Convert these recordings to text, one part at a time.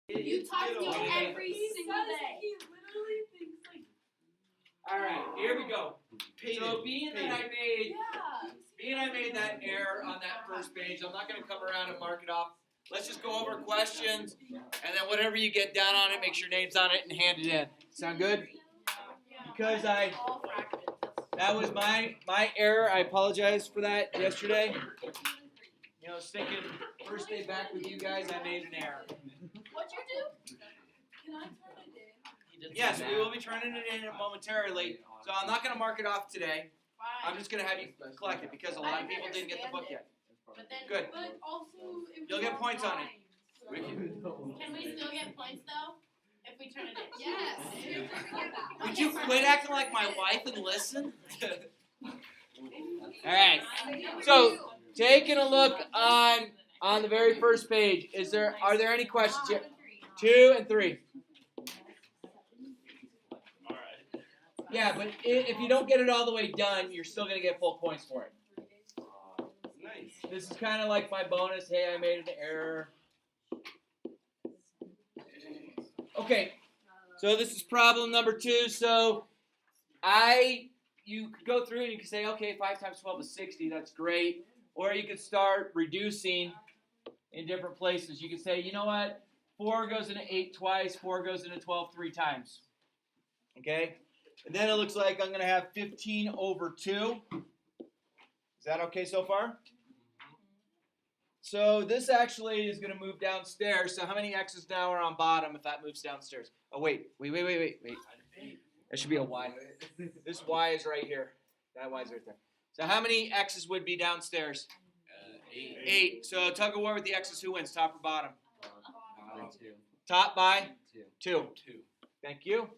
You talk to me every single day. He literally thinks like. All right, here we go. So being I made that error on that first page, I'm not going to come around and mark it off. Let's just go over questions, and then whatever you get down on it, make sure your name's on it and hand it in. Sound good? Because that was my error. I apologize for that yesterday. You know, thinking first day back with you guys, I made an error. What'd you do? Can I turn it in? Yes, we will be turning it in momentarily. So I'm not going to mark it off today. I'm just going to have you collect it because a lot of people didn't get the book yet. Good. But also, You'll get points on it. Can we still get points though? If we turn it in? Yes. Would you quit acting like my wife and listen? All right. So taking a look on the very first page, are there any questions here? 2 and 3. Yeah, but if you don't get it all the way done, you're still going to get full points for it. Nice. This is kind of like my bonus. Hey, I made an error. Okay, so this is problem number 2. So you could go through and you could say, okay, 5 times 12 is 60. That's great. Or you could start reducing in different places. You could say, you know what? 4 goes into 8 twice. 4 goes into 12 3 times. Okay? And then it looks like I'm going to have 15 over 2. Is that okay so far? So this actually is going to move downstairs. So how many x's now are on bottom if that moves downstairs? Oh, wait. That should be a y. This y is right here. That y is right there. So how many x's would be downstairs? 8. So tug of war with the x's. Who wins, top or bottom? 2. Top by 2. 2. Thank you.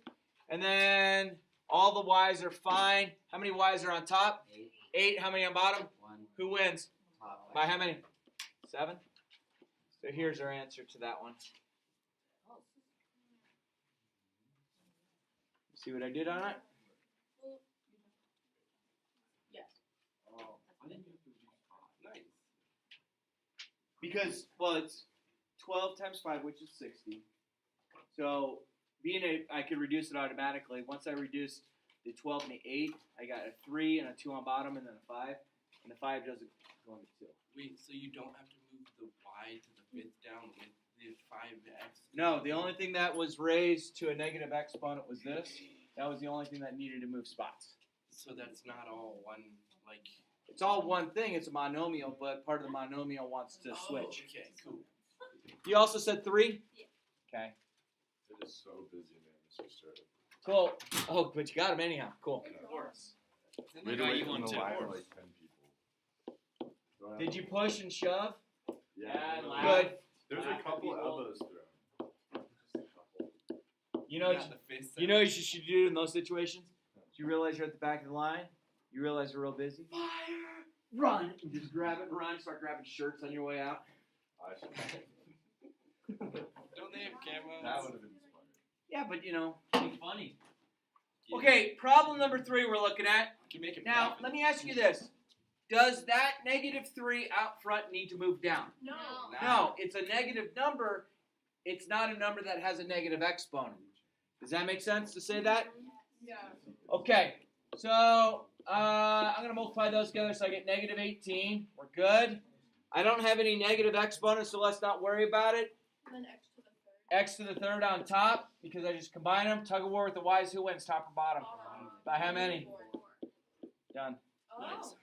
And then all the y's are fine. How many y's are on top? 8. How many on bottom? 1. Who wins? Top. By how many? 7. So here's our answer to that one. See what I did on it? Yes. Oh, I didn't have to reduce top. Nice. Because, well, it's 12 times 5, which is 60. So I could reduce it automatically. Once I reduced the 12 and the 8, I got a 3 and a 2 on bottom and then a 5. And the 5 doesn't go into 2. Wait, so you don't have to move the y to the 5th down with the 5x? No, the only thing that was raised to a negative exponent was this. That was the only thing that needed to move spots. So that's not all one, like... It's all one thing. It's a monomial, but part of the monomial wants to switch. Okay, cool. You also said 3? Yeah. Okay. It is so busy, man, Mr. Stewart. Cool. Oh, but you got him anyhow. Cool. Of course. We had to wait from the line for like 10 people. Did you push and shove? Yeah. Good. There's a couple elbows thrown. Just a couple. You know what you should do in those situations? You realize you're at the back of the line. You realize you're real busy. Fire! Run! And just grab it and run. Start grabbing shirts on your way out. I should. Don't they have cameras? That would have been smart. Yeah, but you know, be funny. Okay, problem number 3 we're looking at. You can make it Now, profit. let me ask you this. Does that negative 3 out front need to move down? No. No, it's a negative number. It's not a number that has a negative exponent. Does that make sense to say that? Yeah. Okay, so I'm going to multiply those together so I get negative 18. We're good. I don't have any negative exponents, so let's not worry about it. And then x to the 3rd. X to the 3rd on top, because I just combine them. Tug of war with the y's. Who wins, top or bottom? By how many? 4. Done. Oh. Nice.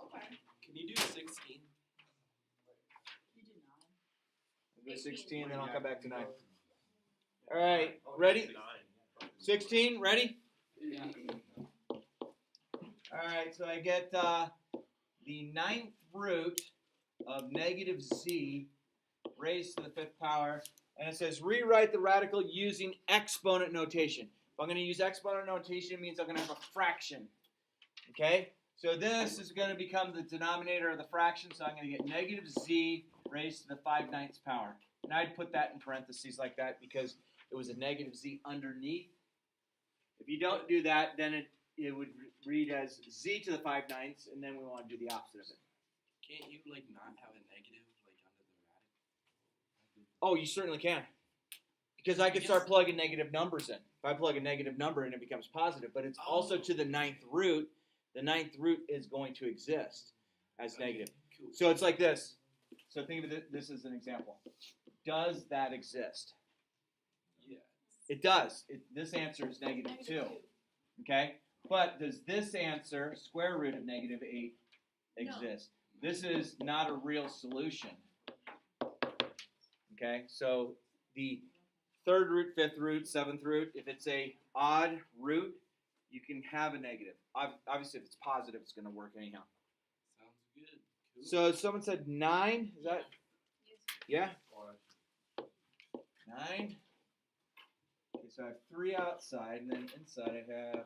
Okay. Can you do 16? You did not. I'll do 16, then I'll come back to 9. All right, ready? 16, ready? Yeah. All right, so I get the 9th root of negative z raised to the 5th power. And it says rewrite the radical using exponent notation. If I'm going to use exponent notation, it means I'm going to have a fraction. Okay? So this is going to become the denominator of the fraction. So I'm going to get negative z raised to the 5/9 power. And I'd put that in parentheses like that because it was a negative z underneath. If you don't do that, then it would read as z to the 5/9, and then we want to do the opposite of it. Can't you, like, not have a negative, like, under the radical? Oh, you certainly can. Because I could start plugging negative numbers in. If I plug a negative number in, it becomes positive. But it's also to the 9th root. The 9th root is going to exist as negative. Cool. So it's like this. So think of this as an example. Does that exist? Yeah. It does. This answer is negative 2. Okay? But does this answer, square root of negative 8, exist? No. This is not a real solution. Okay? So the 3rd root, 5th root, 7th root, if it's a odd root, you can have a negative. Obviously, if it's positive, it's going to work anyhow. Sounds good. Cool. So someone said 9. Is that? Yeah? 9. Okay, so I have 3 outside, and then inside I have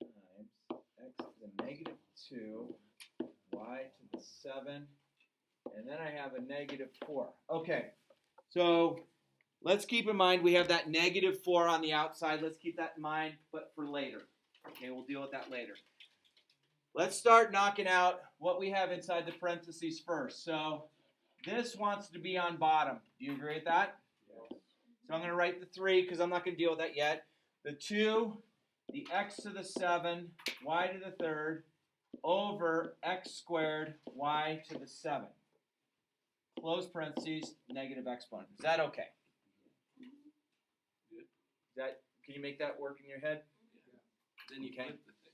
times x to the negative 2, y to the 7, and then I have a negative 4. Okay, so let's keep in mind we have that negative 4 on the outside. Let's keep that in mind, but for later. Okay, we'll deal with that later. Let's start knocking out what we have inside the parentheses first. So this wants to be on bottom. Do you agree with that? Yes. So I'm going to write the 3 because I'm not going to deal with that yet. The 2, the x to the 7, y to the 3rd, over x squared, y to the 7. Close parentheses, negative exponent. Is that okay? Good. Can you make that work in your head? Yeah. Then you flip the thing.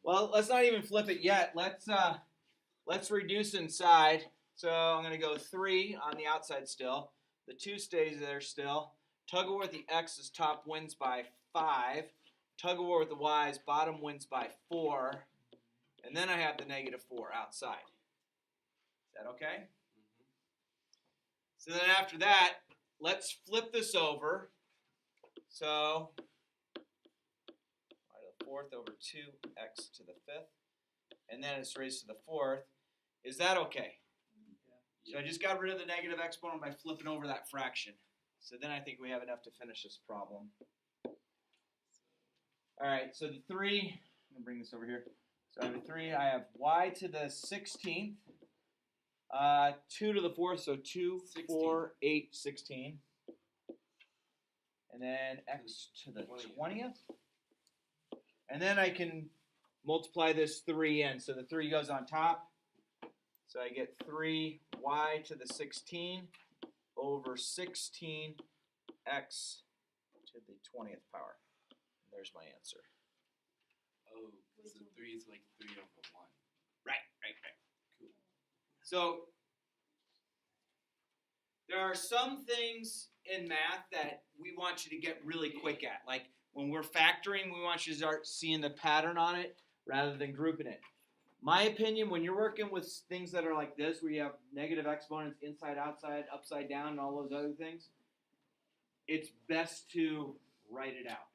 Well, let's not even flip it yet. Let's reduce inside. So I'm going to go 3 on the outside still. The 2 stays there still. Tug of war with the x's top wins by 5. Tug of war with the y's bottom wins by 4. And then I have the negative 4 outside. Is that okay? So then after that, let's flip this over. So y to the 4th over 2x to the 5th. And then it's raised to the 4th. Is that okay? So I just got rid of the negative exponent by flipping over that fraction. So then I think we have enough to finish this problem. All right, so the 3, I'm going to bring this over here. So I have a 3, I have y to the 16th, 2 to the 4th, so 2, 4, 8, 16. And then x to the 20th. And then I can multiply this 3 in. So the 3 goes on top. So I get 3y to the 16 over 16x to the 20th power. And there's my answer. Oh, so 3 is like 3 over 1. Right. Cool. So there are some things in math that we want you to get really quick at. Like when we're factoring, we want you to start seeing the pattern on it rather than grouping it. My opinion, when you're working with things that are like this, where you have negative exponents inside, outside, upside down, and all those other things, it's best to write it out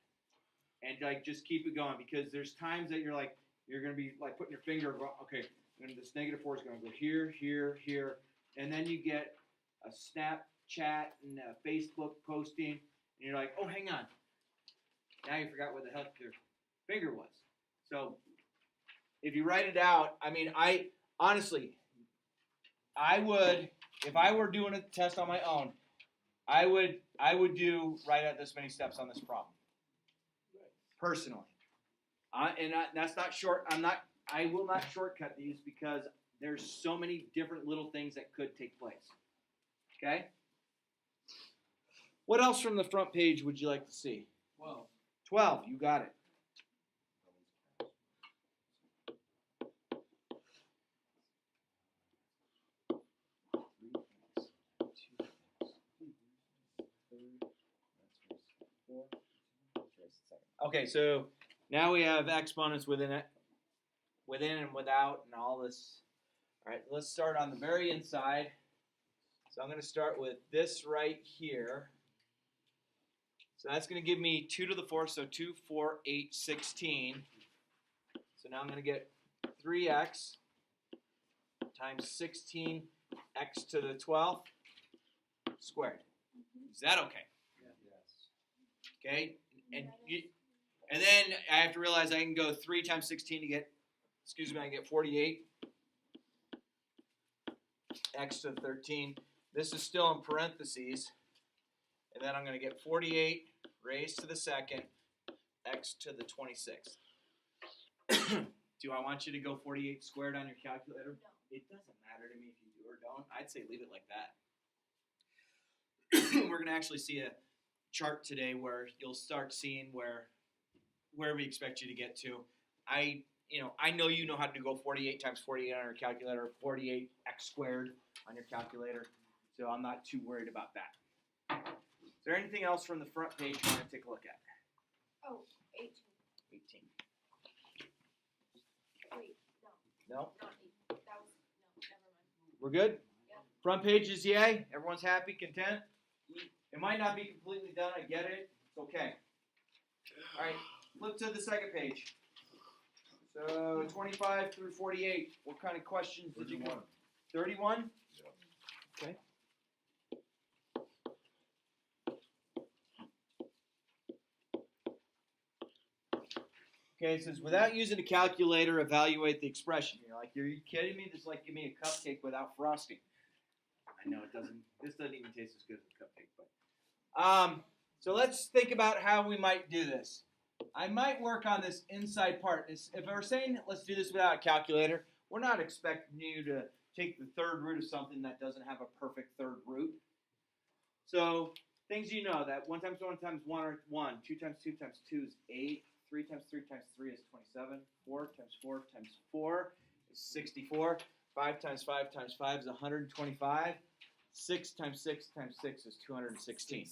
and like just keep it going, because there's times that you're going to be like putting your finger, okay, and this negative 4 is going to go here, here, here, and then you get a Snapchat and a Facebook posting, and you're like, oh, hang on, now you forgot where the hell your finger was. So if you write it out, I mean, honestly, I would, if I were doing a test on my own, I would write out this many steps on this problem, personally. That's not short. I will not shortcut these because there's so many different little things that could take place. Okay. What else from the front page would you like to see? 12. 12. You got it. Okay, so now we have exponents within it, within and without, and all this. All right, let's start on the very inside. So I'm going to start with this right here. So that's going to give me 2 to the 4th, so 2, 4, 8, 16. So now I'm going to get 3x times 16x to the 12th squared. Is that okay? Yes. Okay, and then I have to realize I can go 3 times 16 to get, I can get 48. x to the 13. This is still in parentheses. And then I'm going to get 48 raised to the second x to the 26th. Do I want you to go 48 squared on your calculator? No. It doesn't matter to me if you do or don't. I'd say leave it like that. We're going to actually see a chart today where you'll start seeing where we expect you to get to. I know you know how to go 48 times 48 on your calculator, 48x squared on your calculator, so I'm not too worried about that. Is there anything else from the front page you want to take a look at? Oh, 18. 18. Wait, no, No? not 8. That was, no, never mind. We're good? Yeah. Front page is yay? Everyone's happy, content? It might not be completely done, I get it. It's okay. All right, flip to the second page. So 25 through 48. What kind of questions did you get? 31? Yeah. Okay. Okay, it says, without using a calculator, evaluate the expression. You're like, are you kidding me? This is like give me a cupcake without frosting. I know it doesn't. This doesn't even taste as good as a cupcake, but so let's think about how we might do this. I might work on this inside part. If we're saying let's do this without a calculator, we're not expecting you to take the third root of something that doesn't have a perfect third root. So things you know that 1 times 1 times 1 are 1, 2 times 2 times 2 is 8, 3 times 3 times 3 is 27, 4 times 4 times 4 is 64, 5 times 5 times 5 is 125, 6 times 6 times 6 is 216.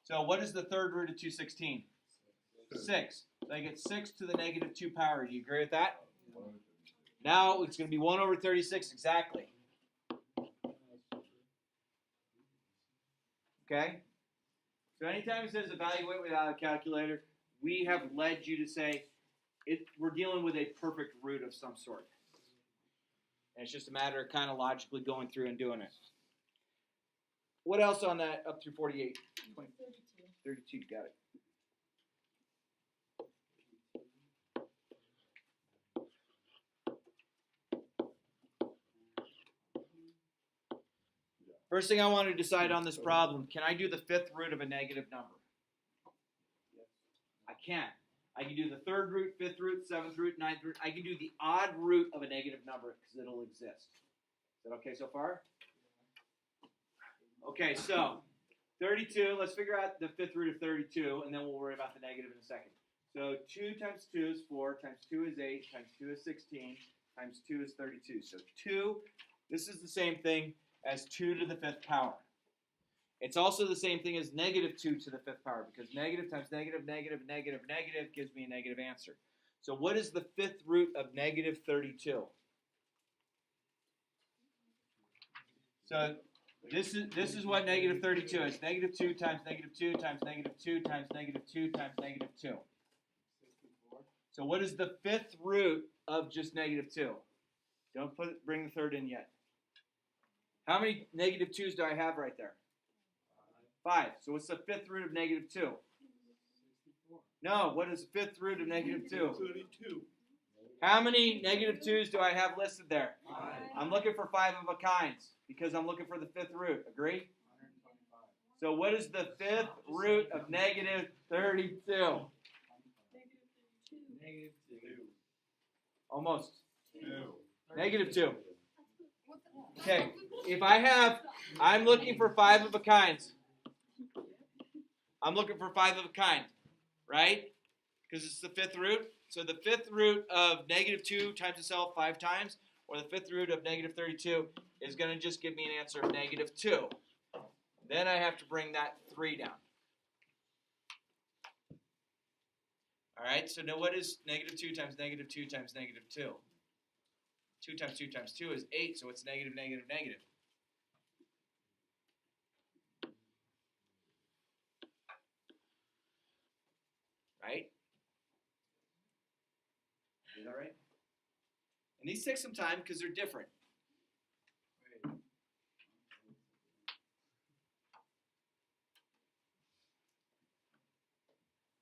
So what is the third root of 216? 6. So I get 6 to the negative 2 power. Do you agree with that? Now it's going to be 1 over 36 exactly. Okay? So anytime it says evaluate without a calculator, we have led you to say we're dealing with a perfect root of some sort. And it's just a matter of kind of logically going through and doing it. What else on that up through 48? 20, 32, got it. First thing I want to decide on this problem, can I do the fifth root of a negative number? I can. I can do the third root, fifth root, seventh root, ninth root. I can do the odd root of a negative number because it'll exist. Is that okay so far? Okay, so 32, let's figure out the fifth root of 32, and then we'll worry about the negative in a second. So 2 times 2 is 4, times 2 is 8, times 2 is 16, times 2 is 32. So 2, this is the same thing as 2 to the fifth power. It's also the same thing as negative 2 to the fifth power, because negative times negative, negative, negative, negative gives me a negative answer. So what is the fifth root of negative 32? So this is what negative 32 is. Negative 2 times negative 2 times negative 2 times negative 2 times negative 2. So what is the fifth root of just negative 2? Don't bring the third in yet. How many negative 2's do I have right there? 5. So what's the fifth root of negative 2? No, what is the fifth root of negative 2? 32. How many negative 2's do I have listed there? 5. I'm looking for 5 of a kind because I'm looking for the fifth root. Agree? So what is the fifth root of negative 32? Negative 2. Almost. 2. Negative 2. Okay, if I'm looking for 5 of a kinds. I'm looking for 5 of a kind, right? Because it's the fifth root. So the fifth root of negative 2 times itself 5 times, or the fifth root of negative 32 is going to just give me an answer of negative 2. Then I have to bring that 3 down. All right, so now what is negative 2 times negative 2 times negative 2? 2 times 2 times 2 is 8, so it's negative, negative, negative. Right? Is that right? And these take some time because they're different.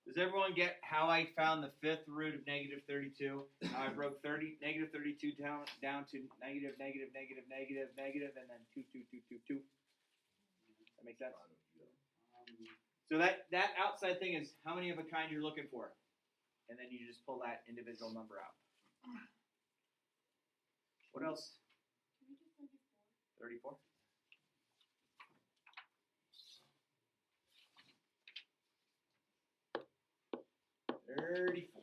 Does Does everyone get how I found the fifth root of negative 32? How I broke negative 32 down to negative, negative, negative, negative, negative, and then 2, 2, 2, 2, 2. That make sense? So that outside thing is how many of a kind you're looking for. And then you just pull that individual number out. What else? 34. 34.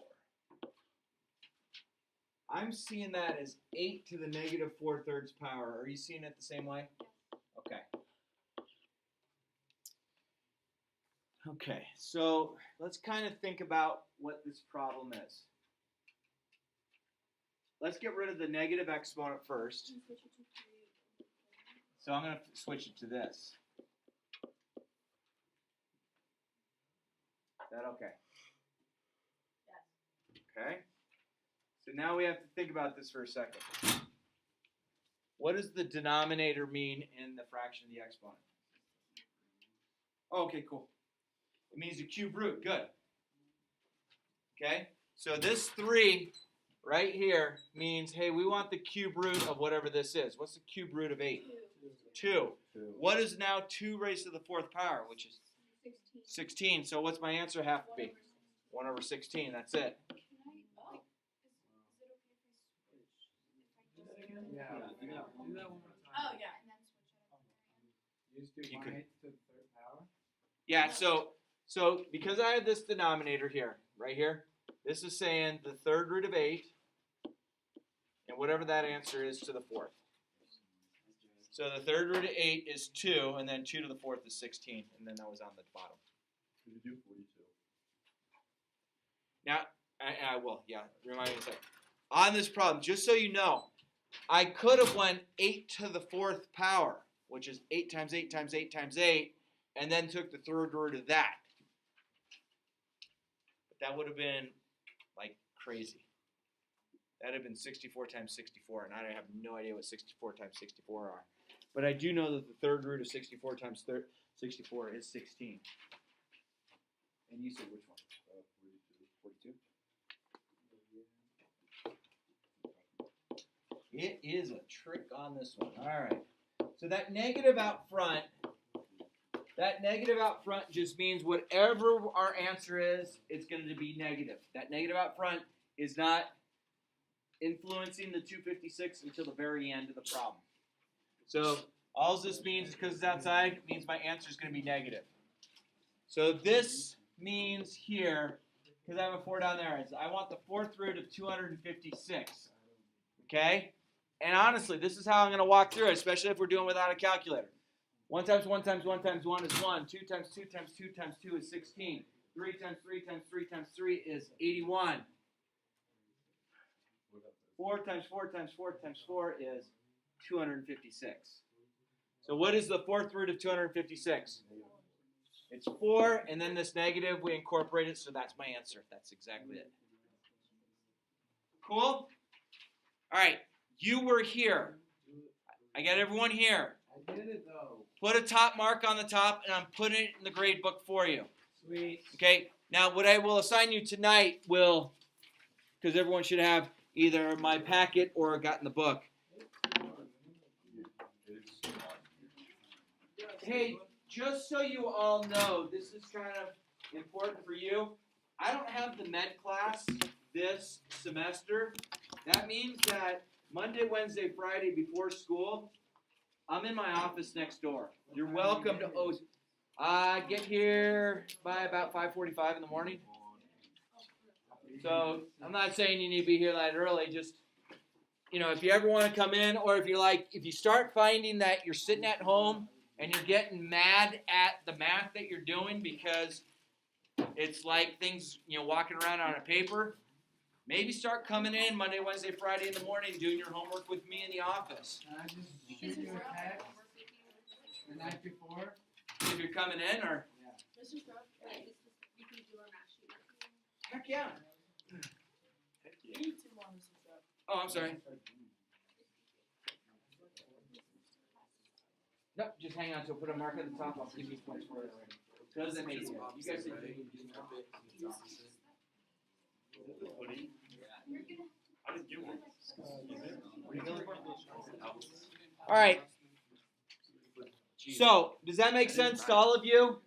I'm seeing that as 8 to the negative 4/3 power. Are you seeing it the same way? Okay. Okay, so let's kind of think about what this problem is. Let's get rid of the negative exponent first. So I'm going to switch it to this. Is that okay? Okay. So now we have to think about this for a second. What does the denominator mean in the fraction of the exponent? Oh, okay, cool. It means the cube root. Good. Okay. So this 3 right here means, hey, we want the cube root of whatever this is. What's the cube root of 8? 2. What is now 2 raised to the 4th power, which is 16. So what's my answer have to be? 1 over 16. That's it. Yeah. Do that one more time. Oh, yeah. You just do You 1/8 could- to the 3rd power. Yeah, so because I have this denominator here, right here, this is saying the 3rd root of 8, and whatever that answer is to the 4th. So the 3rd root of 8 is 2, and then 2 to the 4th is 16, and then that was on the bottom. Could you do 42? Now, I will, yeah, remind me a second. On this problem, just so you know, I could have went 8 to the 4th power, which is 8 times 8 times 8 times 8, and then took the 3rd root of that. But that would have been, like, crazy. That would have been 64 times 64, and I have no idea what 64 times 64 are. But I do know that the 3rd root of 64 times 64 is 16. And you said which one? 42. It is a trick on this one. All right. So that negative out front just means whatever our answer is, it's going to be negative. That negative out front is not influencing the 256 until the very end of the problem. So all this means is because it's outside, it means my answer is going to be negative. So this means here, because I have a 4 down there, is I want the 4th root of 256. Okay? And honestly, this is how I'm going to walk through it, especially if we're doing without a calculator. 1 times 1 times 1 times 1 is 1. 2 times 2 times 2 times 2 is 16. 3 times 3 times 3 times 3 is 81. 4 times 4 times 4 times 4 is 256. So what is the 4th root of 256? It's 4, and then this negative, we incorporate it, so that's my answer. That's exactly it. Cool? All right, you were here. I got everyone here. I did it though. Put a top mark on the top, and I'm putting it in the grade book for you. Sweet. Okay, now what I will assign you tonight will, because everyone should have either my packet or gotten the book. Hey, just so you all know, this is kind of important for you. I don't have the med class this semester. That means that Monday, Wednesday, Friday before school, I'm in my office next door. You're welcome to get here by about 5:45 in the morning. So I'm not saying you need to be here that early. Just, if you ever want to come in, or if you start finding that you're sitting at home and you're getting mad at the math that you're doing because it's like things, walking around on a paper, maybe start coming in Monday, Wednesday, Friday in the morning, doing your homework with me in the office. Can I just shoot you a text the night before? If you're coming in, or Mr. Stroke, we can do our math sheet. heck yeah. You need 2 more, Mr. Stroke. Oh, I'm sorry. Nope, just hang on. So put a mark at the top. I'll give you points for it already. Doesn't make sense. You guys Opposite, think right? you can do that? It's opposite. The hoodie? I didn't get one. All right. So, does that make sense to all of you?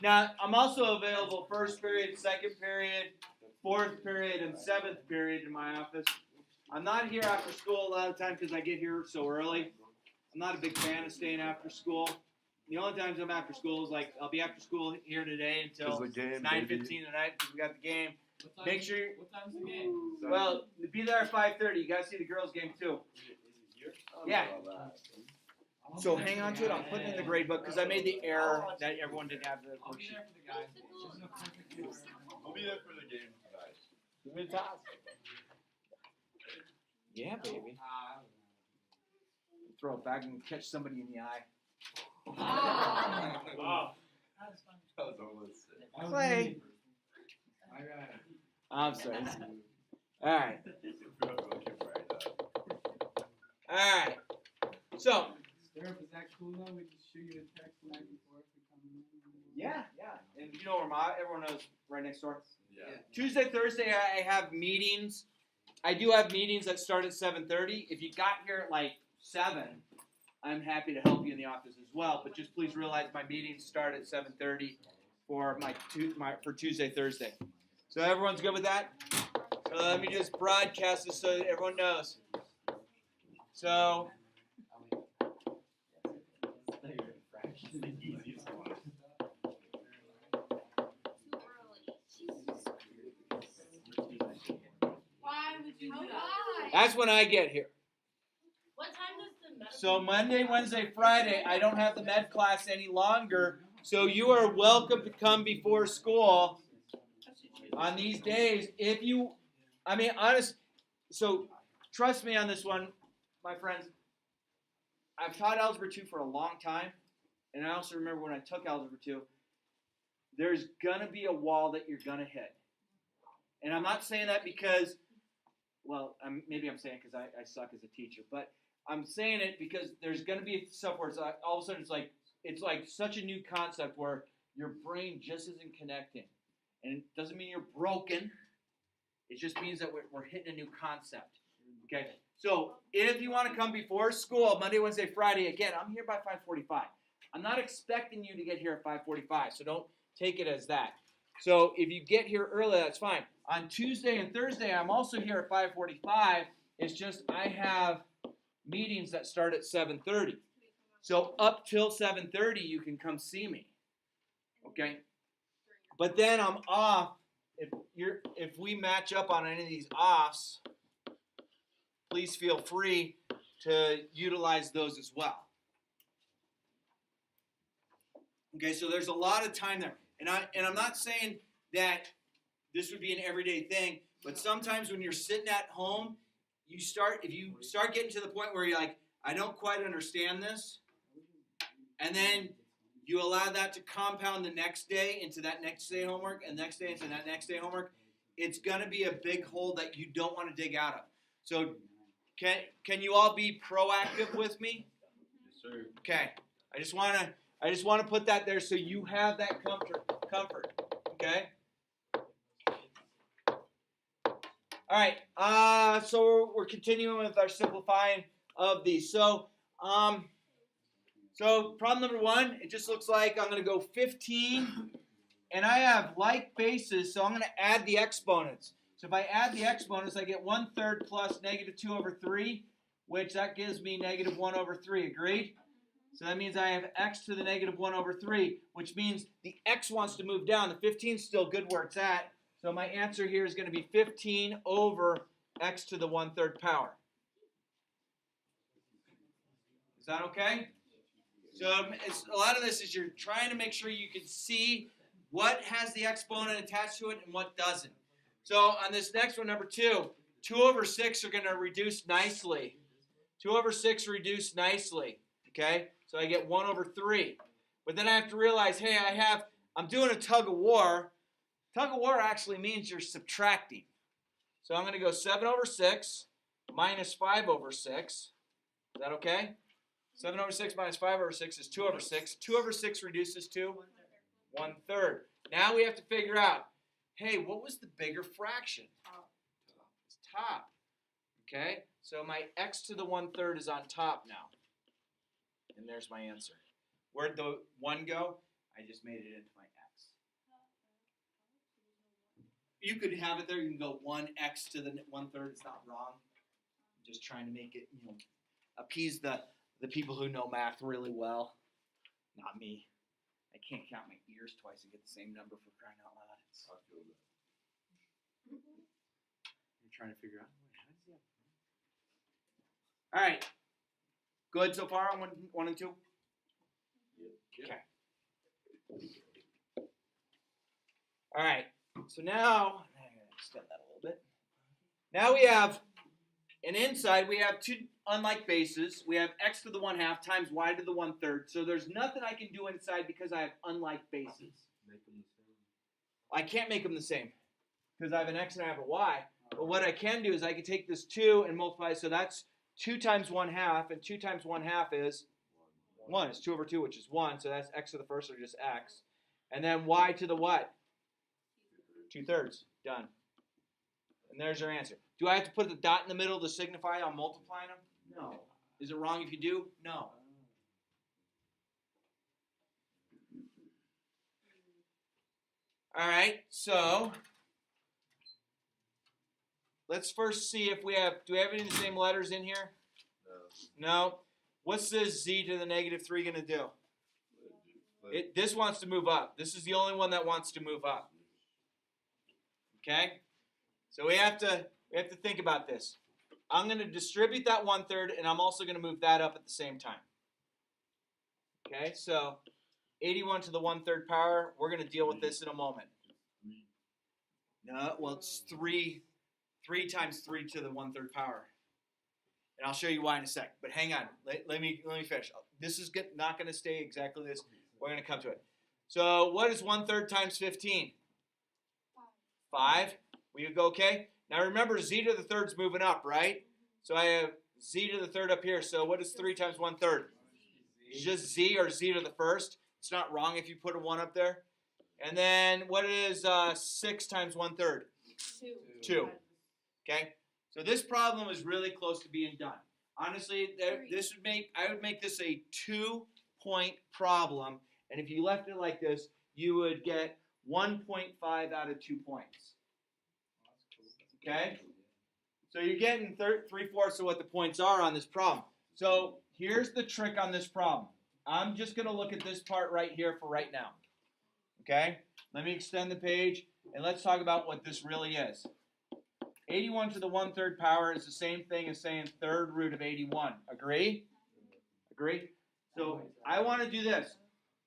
Now, I'm also available first period, second period, fourth period, and seventh period in my office. I'm not here after school a lot of the time because I get here so early. I'm not a big fan of staying after school. The only times I'm after school is like I'll be after school here today until 9:15 tonight because we got the game. Make sure. What time's the game? Well, be there at 5:30. You guys see the girls' game too. Yeah. So hang on to it. I'm putting it in the grade book because I made the error that everyone didn't have the I'll be worksheet. there for the guys. I'll be there for the game tonight. Give me the toss. Yeah, baby. Throw it back and catch somebody in the eye. Wow. That was almost sick. Play. I'm sorry. All right. All right. So. Is that cool though? We just shoot you a text the night before if we come in. Yeah. And you know where everyone knows right next door. Yeah. Tuesday, Thursday, I have meetings. I do have meetings that start at 7:30. If you got here at like 7, I'm happy to help you in the office as well. But just please realize my meetings start at 7:30 for for Tuesday, Thursday. So everyone's good with that? So let me just broadcast this so that everyone knows. So. The easiest one. Why would you do that? That's when I get here. What time does the medical? So Monday, Wednesday, Friday, I don't have the med class any longer. So you are welcome to come before school on these days. If you, so trust me on this one, my friends. I've taught Algebra 2 for a long time. And I also remember when I took Algebra 2, there's going to be a wall that you're going to hit. And I'm not saying that because, well, maybe I'm saying it because I suck as a teacher. But I'm saying it because there's going to be stuff where it's like, all of a sudden it's like such a new concept where your brain just isn't connecting. And it doesn't mean you're broken. It just means that we're hitting a new concept. Okay? So if you want to come before school, Monday, Wednesday, Friday, again, I'm here by 5:45. I'm not expecting you to get here at 5:45, so don't take it as that. So if you get here early, that's fine. On Tuesday and Thursday, I'm also here at 5:45. It's just I have meetings that start at 7:30. So up till 7:30, you can come see me. Okay? But then I'm off. If we match up on any of these offs, please feel free to utilize those as well. Okay, so there's a lot of time there. And I'm not saying that this would be an everyday thing, but sometimes when you're sitting at home, if you start getting to the point where you're like, I don't quite understand this, and then you allow that to compound the next day into that next day homework, and next day into that next day homework, it's going to be a big hole that you don't want to dig out of. So can you all be proactive with me? Yes, sir. Okay. I just want to put that there so you have that comfort. Okay? All right. So we're continuing with our simplifying of these. So problem number 1, it just looks like I'm going to go 15, and I have like bases, so I'm going to add the exponents. So if I add the exponents, I get 1/3 plus -2/3, which that gives me -1/3. Agreed? So that means I have x to the -1/3, which means the x wants to move down. The 15 is still good where it's at. So my answer here is going to be 15 over x to the 1/3 power. Is that okay? So a lot of this is you're trying to make sure you can see what has the exponent attached to it and what doesn't. So on this next one, number 2, 2/6 are going to reduce nicely. 2/6 reduce nicely. Okay? So I get 1/3. But then I have to realize, hey, I'm doing a tug of war. Tug of war actually means you're subtracting. So I'm going to go 7/6 minus 5/6. Is that okay? 7/6 minus 5/6 is 2/6. 2/6 reduces to 1/3. Now we have to figure out, hey, what was the bigger fraction? It's top. Okay, so my x to the 1/3 is on top now. And there's my answer. Where'd the 1 go? I just made it into my x. You could have it there. You can go 1x to the 1/3. It's not wrong. I'm just trying to make it, appease the people who know math really well. Not me. I can't count my ears twice and get the same number for crying out loud. I'm trying to figure out. How does he have? All right. Good so far on 1 and 2? Okay. All right. So now, I'm going to extend that a little bit. Now we have, and inside we have two unlike bases. We have x to the 1/2 times y to the 1/3. So there's nothing I can do inside because I have unlike bases. Make them the same. I can't make them the same because I have an x and I have a y. But what I can do is I can take this 2 and multiply. So that's 2 times 1/2, and 2 times 1/2 is 1. It's 2 over 2, which is 1. So that's x to the first, or just x. And then y to the what? 2/3. Done. And there's your answer. Do I have to put the dot in the middle to signify I'm multiplying them? No. Is it wrong if you do? No. All right, so let's first see if do we have any of the same letters in here? No. What's this z to the -3 going to do? This wants to move up. This is the only one that wants to move up. Okay? So we have to think about this. I'm going to distribute that 1/3, and I'm also going to move that up at the same time. Okay? So 81 to the 1/3 power. We're going to deal with this in a moment. No, well, it's 3 times 3 to the 1/3 power. And I'll show you why in a sec. But hang on. Let me finish. This is not going to stay exactly this. We're going to come to it. So what is 1/3 times 15? 5. Will you go okay? Now remember, z to the 3rd is moving up, right? So I have z to the 3rd up here. So what is 3 times 1/3? It's just z, or z to the 1st. It's not wrong if you put a 1 up there. And then what is 6 times 1/3? 2. Okay? So this problem is really close to being done. Honestly, I would make this a 2-point problem. And if you left it like this, you would get 1.5 out of 2 points. Okay? So you're getting 3/4 of what the points are on this problem. So here's the trick on this problem. I'm just going to look at this part right here for right now. Okay? Let me extend the page, and let's talk about what this really is. 81 to the 1/3 power is the same thing as saying 3rd root of 81. Agree? Agree? So I want to do this.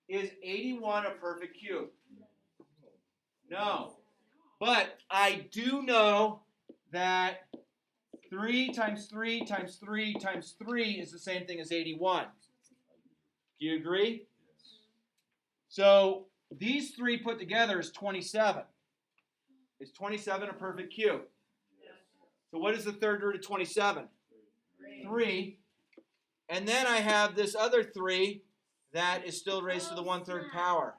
Is 81 a perfect cube? No. But I do know that 3 times 3 times 3 times 3 is the same thing as 81. Do you agree? So these 3 put together is 27. Is 27 a perfect cube? So what is the 3rd root of 27? 3. And then I have this other 3 that is still raised to the 1/3 power.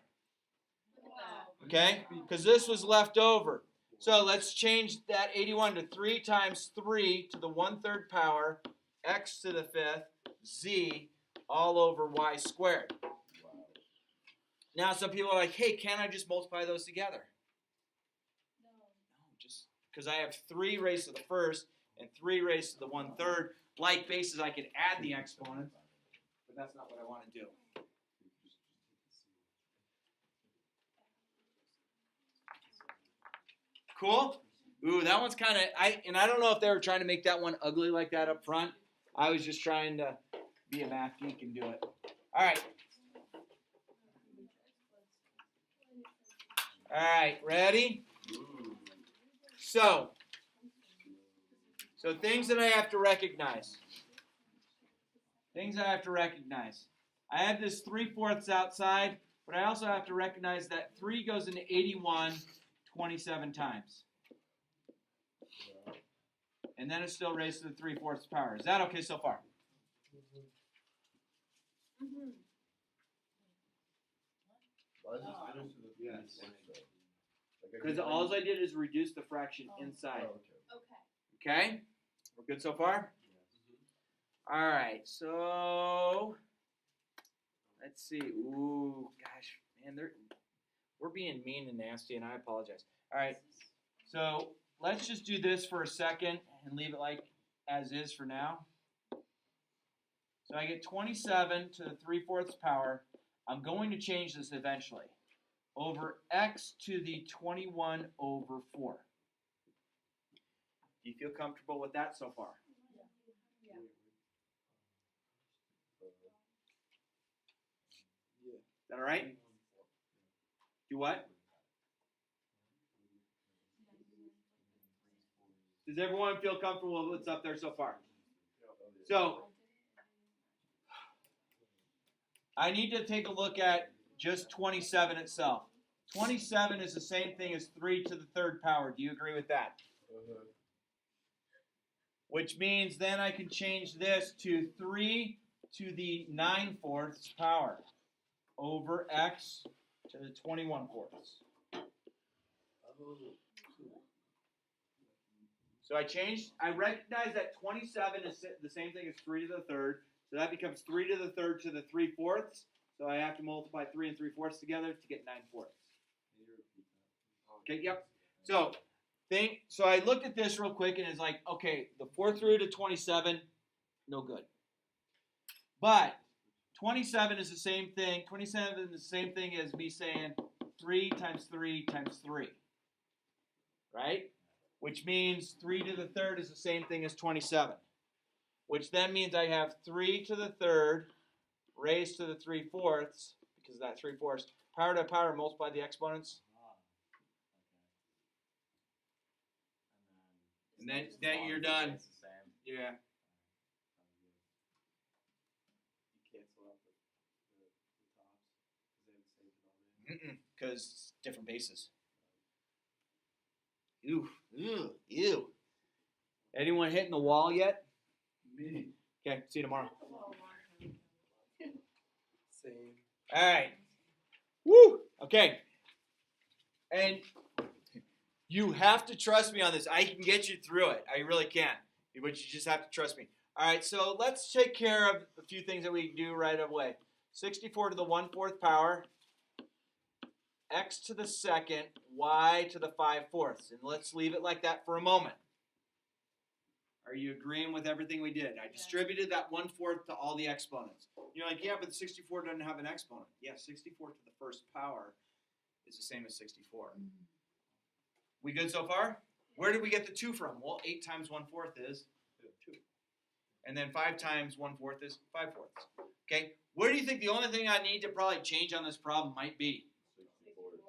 Okay? Because this was left over. So let's change that 81 to 3 times 3 to the 1/3 power, x to the 5th, z, all over y squared. Now some people are like, hey, can't I just multiply those together? No, just because I have 3 raised to the 1st and 3 raised to the 1/3. Like bases, I could add the exponents, but that's not what I want to do. Cool? Ooh, that one's kind of, I don't know if they were trying to make that one ugly like that up front. I was just trying to be a math geek and do it. All right. All right, ready? So things that I have to recognize. Things I have to recognize. I have this 3/4 outside, but I also have to recognize that 3 goes into 81 27 times. And then it's still raised to the 3/4 power. Is that okay so far? Why is this Yes. Because all I did is reduce the fraction inside. Okay. Okay? We're good so far? All right, so let's see. Ooh, gosh, man, we're being mean and nasty, and I apologize. All right, so let's just do this for a second and leave it like as is for now. So I get 27 to the 3/4 power. I'm going to change this eventually. Over x to the 21 over 4. Do you feel comfortable with that so far? Yeah. Is that all right? Do what? Does everyone feel comfortable with what's up there so far? So, I need to take a look at just 27 itself. 27 is the same thing as 3 to the 3rd power. Do you agree with that? Which means then I can change this to 3 to the 9/4 power over x to the 21/4. So I recognize that 27 is the same thing as 3 to the 3rd. So that becomes 3 to the 3rd to the 3/4. So I have to multiply 3 and 3/4 together to get 9/4. Okay, yep. So I looked at this real quick and it's like, okay, the 4th root of 27, no good. But 27 is the same thing. 27 is the same thing as me saying 3 times 3 times 3. Right? Which means 3 to the 3rd is the same thing as 27. Which then means I have 3 to the 3rd raised to the 3/4, because of that 3/4. Power to power, multiply the exponents. And then you're done. Yeah. You cancel out the tops Because different bases. Ew. Anyone hitting the wall yet? Me. Okay, see you tomorrow. Same. All right. Woo! Okay. And you have to trust me on this. I can get you through it. I really can. But you just have to trust me. All right, so let's take care of a few things that we can do right away. 64 to the 1/4 power, x to the 2nd, y to the 5/4. And let's leave it like that for a moment. Are you agreeing with everything we did? I distributed that 1/4 to all the exponents. You're like, yeah, but 64 doesn't have an exponent. Yeah, 64 to the 1st power is the same as 64. We good so far? Where did we get the 2 from? Well, 8 times 1/4 is 2. And then 5 times 1/4 is 5/4. Okay, where do you think the only thing I need to probably change on this problem might be?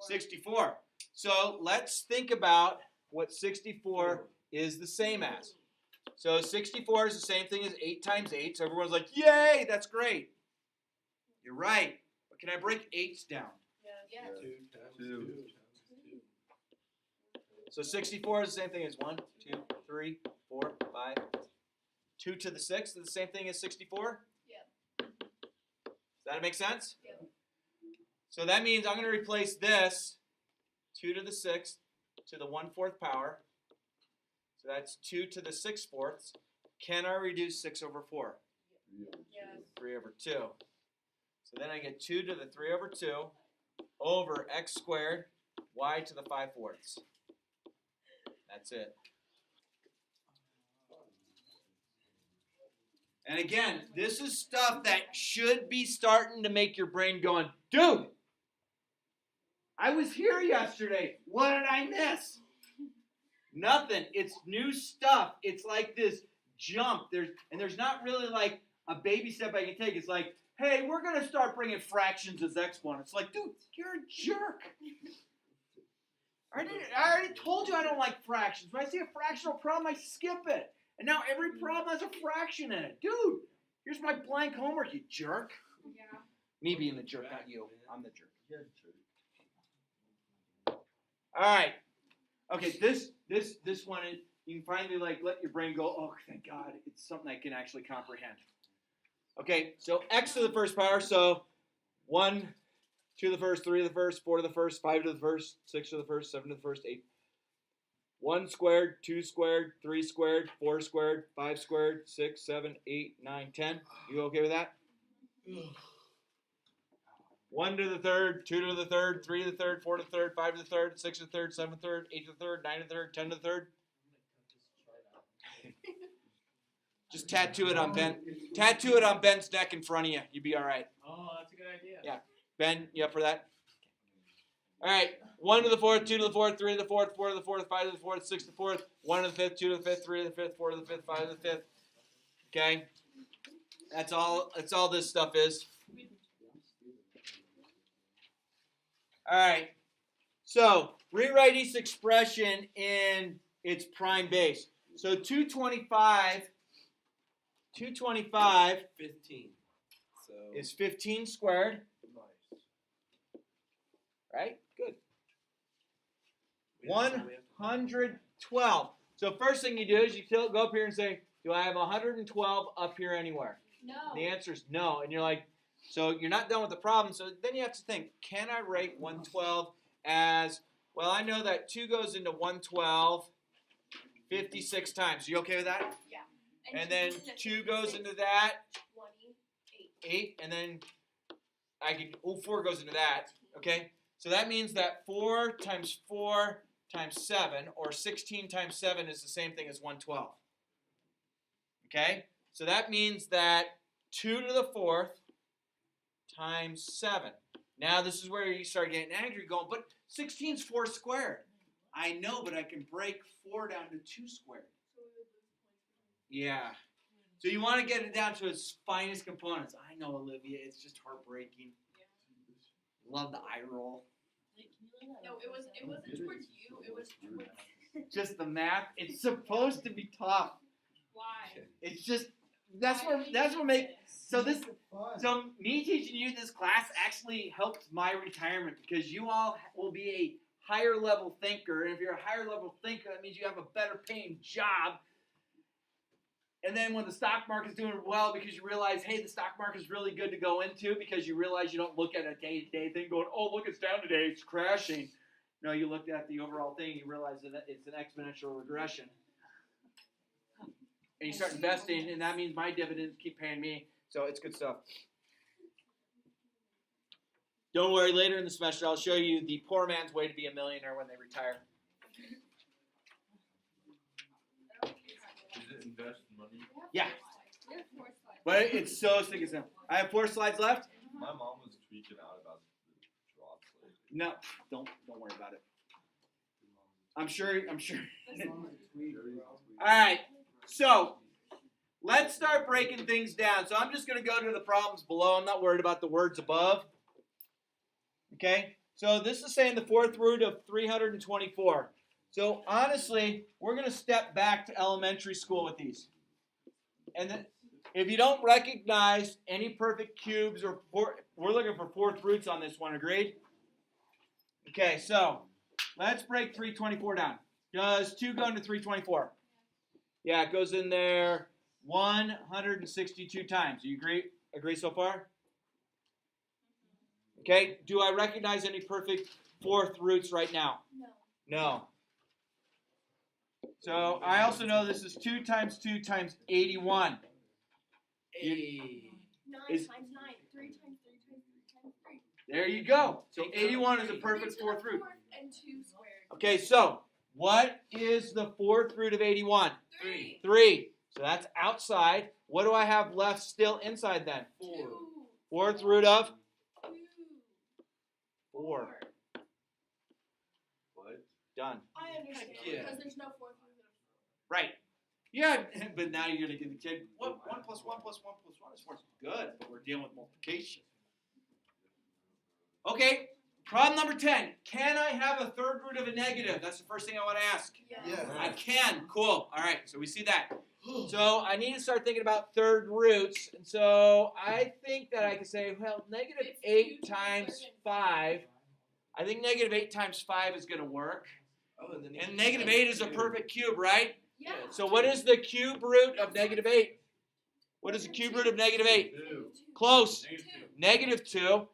64. So let's think about what 64 is the same as. So 64 is the same thing as 8 times 8. So everyone's like, yay, that's great. You're right. But can I break 8s down? Yes. 2 times 2. 2. So 64 is the same thing as 1, 2, 3, 4, 5. 2 to the 6th is the same thing as 64? Yep. Does that make sense? Yep. So that means I'm going to replace this 2 to the 6th to the 1/4 power. So that's 2 to the 6/4. Can I reduce 6 over 4? Yes. 3 over 2. So then I get 2 to the 3 over 2 over x squared y to the 5/4. That's it. And again, this is stuff that should be starting to make your brain going, dude, I was here yesterday. What did I miss? Nothing. It's new stuff. It's like this jump. There's not really like a baby step I can take. It's like, hey, we're going to start bringing fractions as exponents. Like, dude, you're a jerk. I already told you I don't like fractions. When I see a fractional problem, I skip it. And now every problem has a fraction in it. Dude, here's my blank homework, you jerk. Yeah. Me being the jerk, not you. I'm the jerk. All right. Okay, this one, you can finally like let your brain go, oh, thank God, it's something I can actually comprehend. Okay, so x to the 1st power, so 1 2 to the first, 3 to the first, 4 to the first, 5 to the first, 6 to the first, 7 to the first, 8. 1 squared, 2 squared, 3 squared, 4 squared, 5 squared, 6, 7, 8, 9, 10. You okay with that? 1 to the third, 2 to the third, 3 to the third, 4 to the third, 5 to the third, 6 to the third, 7 to the third, 8 to the third, 9 to the third, 10 to the third. Just tattoo it on Ben. Tattoo it on Ben's neck in front of you. You'll be all right. Oh, that's a good idea. Yeah. Ben, you up for that? All right. 1 to the fourth, 2 to the fourth, 3 to the fourth, 4 to the fourth, 5 to the fourth, 6 to the fourth, 1 to the fifth, 2 to the fifth, 3 to the fifth, 4 to the fifth, 5 to the fifth. Okay? That's all this stuff is. All right. So, rewrite each expression in its prime base. So, 225 15. So is 15 squared. Nice. Right? Good. we have to- we have to- 112. So first thing you do is you go up here and say, do I have 112 up here anywhere? No. The answer is no. And you're like, so you're not done with the problem. So then you have to think, can I write 112 as, well, I know that 2 goes into 112 56 times. You okay with that? Yeah. And then 2 goes into that, 28. 8. And then 4 goes into that. Okay? So that means that 4 times 4 times 7, or 16 times 7 is the same thing as 112. Okay? So that means that 2 to the 4th times 7. Now this is where you start getting angry, going, but 16 is 4 squared. I know, but I can break 4 down to 2 squared. Yeah. So you want to get it down to its finest components. I know, Olivia, it's just heartbreaking. Love the eye roll. No, it wasn't towards you. It was towards. Just the math. It's supposed to be tough. Why? It's just that's what makes so me teaching you this class actually helped my retirement, because you all will be a higher level thinker, and if you're a higher level thinker, that means you have a better paying job. And then when the stock market's doing well, because you realize, hey, the stock market's really good to go into, because you realize you don't look at a day-to-day thing going, oh, look, it's down today, it's crashing. No, you looked at the overall thing, you realize that it's an exponential regression. And you start investing, and that means my dividends keep paying me. So it's good stuff. Don't worry, later in the semester, I'll show you the poor man's way to be a millionaire when they retire. Is it invest money? Yeah. We have 4 slides. But it's so sick as hell. I have 4 slides left. My mom was tweaking out about the drops lately. No, don't worry about it. I'm sure. All right. So let's start breaking things down. So I'm just going to go to the problems below. I'm not worried about the words above. Okay. So this is saying the 4th root of 324. So honestly, we're going to step back to elementary school with these. And then if you don't recognize any perfect cubes, we're looking for 4th roots on this one, agreed? Okay, so let's break 324 down. Does 2 go into 324? Yeah, it goes in there 162 times. Do you agree so far? Okay, do I recognize any perfect 4th roots right now? No. No. So I also know this is 2 times 2 times 81. Hey. 9 Is- times 9. 3 times 3 times 3 times 3. There you go. So 81 is a perfect 4th 3 root. to the 4th and 2 squared. Okay, so what is the 4th root of 81? 3. 3. So that's outside. What do I have left still inside then? 4. 4th root of 2. 4. What? Done. I understand Yeah. because there's no 4th root. Right. Yeah, but now you're going to give the kid, what? 1 plus 1 plus 1 plus 1 is 4. Good, but we're dealing with multiplication. Okay, problem number 10. Can I have a 3rd root of a negative? That's the first thing I want to ask. Yeah. I can. Cool. All right, so we see that. So I need to start thinking about 3rd roots. And so I think that I can say, well, negative 8 times 5. I think negative 8 times 5 is going to work. Oh, and then And negative 8 is a perfect cube, right? Yeah. So what is the cube root of negative 8? What is the cube root of negative 8? 2. Close. Negative 2. Negative 2.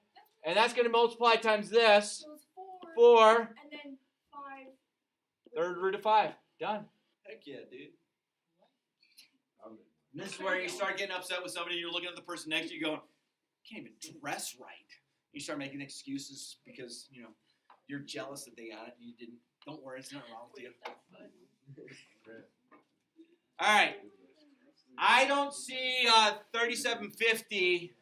And that's going to multiply times this. So it's 4. 4. And then 5. Third root of 5. Done. Heck yeah, dude. I'm in. And this is where you start getting upset with somebody. You're looking at the person next to you, going, "Can't even dress right." You start making excuses because you're jealous that they got it and you didn't. Don't worry, it's nothing wrong with you. All right. I don't see 3750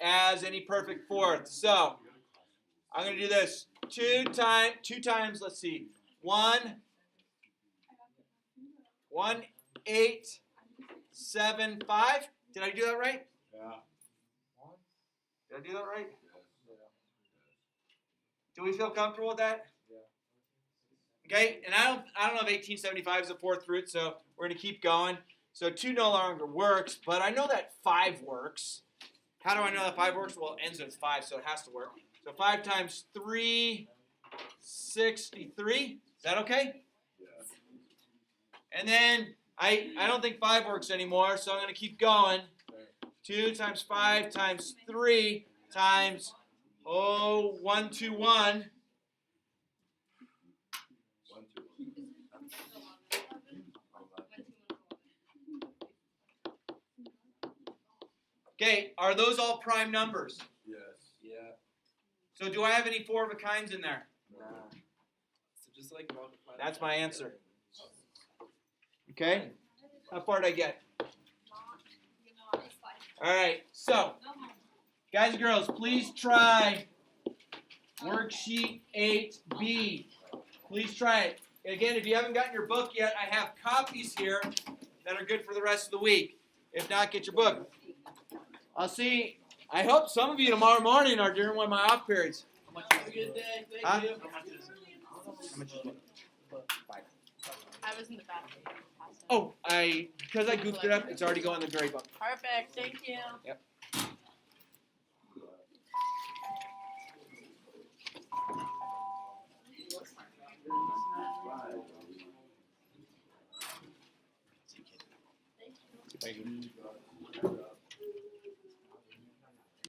as any perfect fourth. So I'm going to do this. 2 times, let's see. 1,875. Did I do that right? Yeah. Did I do that right? Do we feel comfortable with that? Okay, and I don't know if 1875 is a fourth root, so we're going to keep going. So 2 no longer works, but I know that 5 works. How do I know that 5 works? Well, it ends with 5, so it has to work. So 5 times 3, 63. Is that okay? Yeah. And then I don't think 5 works anymore, so I'm going to keep going. 2 times 5 times 3 times 121. 1, 2, 1. Okay, are those all prime numbers? Yes. Yeah. So do I have any 4 of a kinds in there? Nah. So just like multiply. That's my answer. Okay? How far did I get? All right, so, guys and girls, please try worksheet 8B. Please try it. Again, if you haven't gotten your book yet, I have copies here that are good for the rest of the week. If not, get your book. I hope some of you tomorrow morning are during one of my off periods. Have a good day. Thank Huh? you. I was in the bathroom. Oh, because I goofed it up, it's already going in the gray book. Perfect. Thank you. Yep. Five.